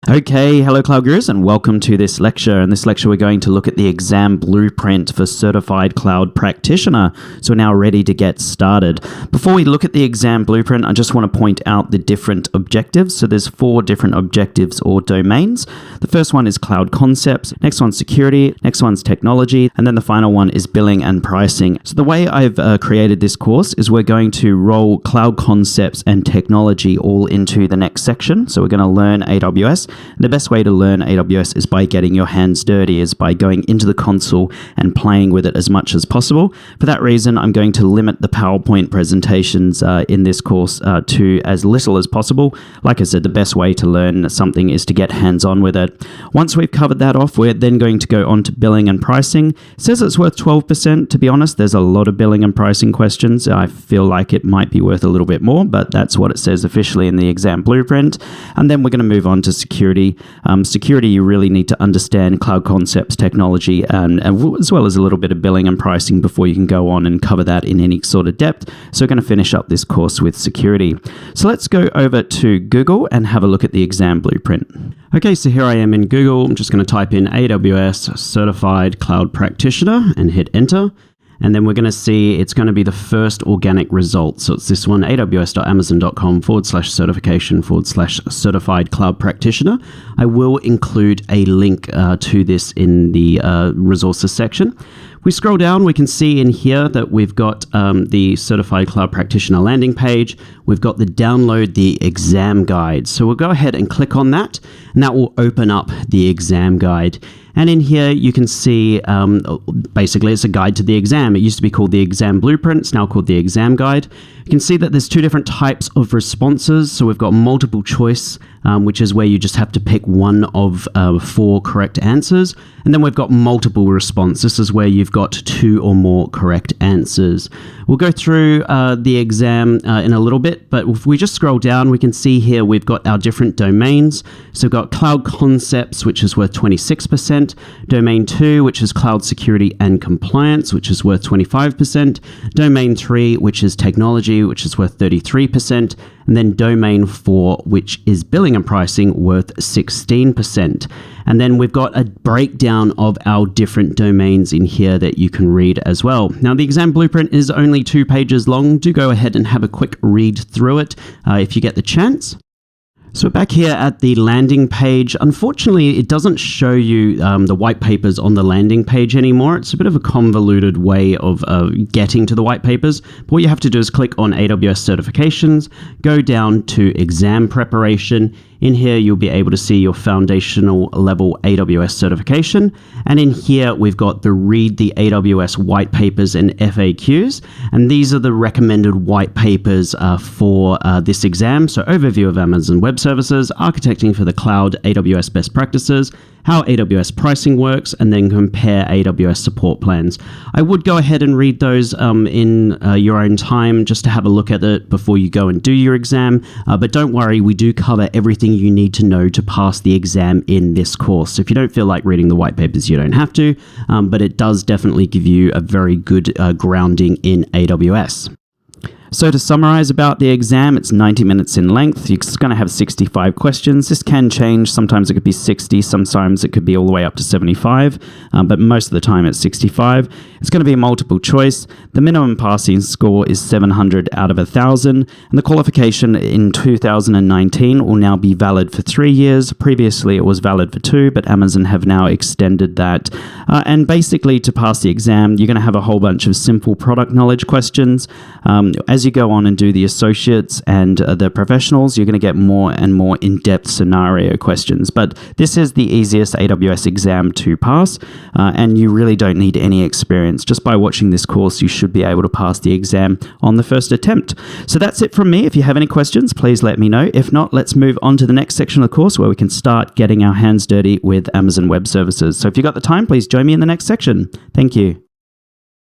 Okay, hello Cloud Gurus and welcome to this lecture. In this lecture we're going to look at the exam blueprint for Certified Cloud Practitioner. So we're now ready to get started. Before we look at the exam blueprint, I just want to point out the different objectives. So there's 4 different objectives or domains. The first one is Cloud Concepts, next one's Security, next one's Technology, and then the final one is Billing and Pricing. So the way I've created this course is we're going to roll Cloud Concepts and Technology all into the next section. So we're going to learn AWS. The best way to learn AWS is by getting your hands dirty, is by going into the console and playing with it as much as possible. For that reason, I'm going to limit the PowerPoint presentations in this course to as little as possible. Like I said, the best way to learn something is to get hands-on with it. Once we've covered that off, we're then going to go on to billing and pricing. It says it's worth 12%. To be honest, there's a lot of billing and pricing questions. I feel like it might be worth a little bit more, but that's what it says officially in the exam blueprint. And then we're going to move on to security. Security, you really need to understand Cloud Concepts, Technology, and as well as a little bit of billing and pricing before you can go on and cover that in any sort of depth. So we're going to finish up this course with security. So let's go over to Google and have a look at the exam blueprint. Okay, so here I am in Google. I'm just going to type in AWS Certified Cloud Practitioner and hit enter. And then we're going to see it's going to be the first organic result. So it's this one, aws.amazon.com/certification/certified cloud practitioner. I will include a link to this in the resources section. If we scroll down, we can see in here that we've got the Certified Cloud Practitioner landing page. We've got the download the exam guide. So we'll go ahead and click on that, and that will open up the exam guide. And in here, you can see, basically, it's a guide to the exam. It used to be called the exam blueprint. It's now called the exam guide. You can see that there's 2 different types of responses. So we've got multiple choice, which is where you just have to pick one of 4 correct answers. And then we've got multiple response. This is where you've got 2 or more correct answers. We'll go through the exam in a little bit, but if we just scroll down, we can see here we've got our different domains. So we've got Cloud Concepts, which is worth 26%. Domain 2, which is Cloud Security and Compliance, which is worth 25%. Domain 3, which is Technology, which is worth 33%. And then Domain 4, which is Billing and Pricing, worth 16%. And then we've got a breakdown of our different domains in here that you can read as well. Now, the exam blueprint is only 2 pages long. Do go ahead and have a quick read through it if you get the chance. So back here at the landing page, unfortunately, it doesn't show you the white papers on the landing page anymore. It's a bit of a convoluted way of getting to the white papers. But what you have to do is click on AWS certifications, go down to exam preparation. In here, you'll be able to see your foundational level AWS certification. And in here, we've got the read the AWS white papers and FAQs. And these are the recommended white papers for this exam. So overview of Amazon Web Services, architecting for the cloud, AWS best practices, how AWS pricing works, and then compare AWS support plans. I would go ahead and read those in your own time just to have a look at it before you go and do your exam. But don't worry, we do cover everything you need to know to pass the exam in this course. So if you don't feel like reading the white papers, you don't have to, but it does definitely give you a very good grounding in AWS. So to summarize about the exam, it's 90 minutes in length. You're going to have 65 questions. This can change. Sometimes it could be 60. Sometimes it could be all the way up to 75. But most of the time it's 65. It's going to be a multiple choice. The minimum passing score is 700 out of 1,000. And the qualification in 2019 will now be valid for 3 years. Previously it was valid for 2, but Amazon have now extended that. And basically to pass the exam, you're going to have a whole bunch of simple product knowledge questions. As you go on and do the associates and the professionals, you're going to get more and more in-depth scenario questions. But this is the easiest AWS exam to pass, and you really don't need any experience. Just by watching this course, you should be able to pass the exam on the first attempt. So that's it from me. If you have any questions, please let me know. If not, let's move on to the next section of the course where we can start getting our hands dirty with Amazon Web Services. So if you've got the time, please join me in the next section. Thank you.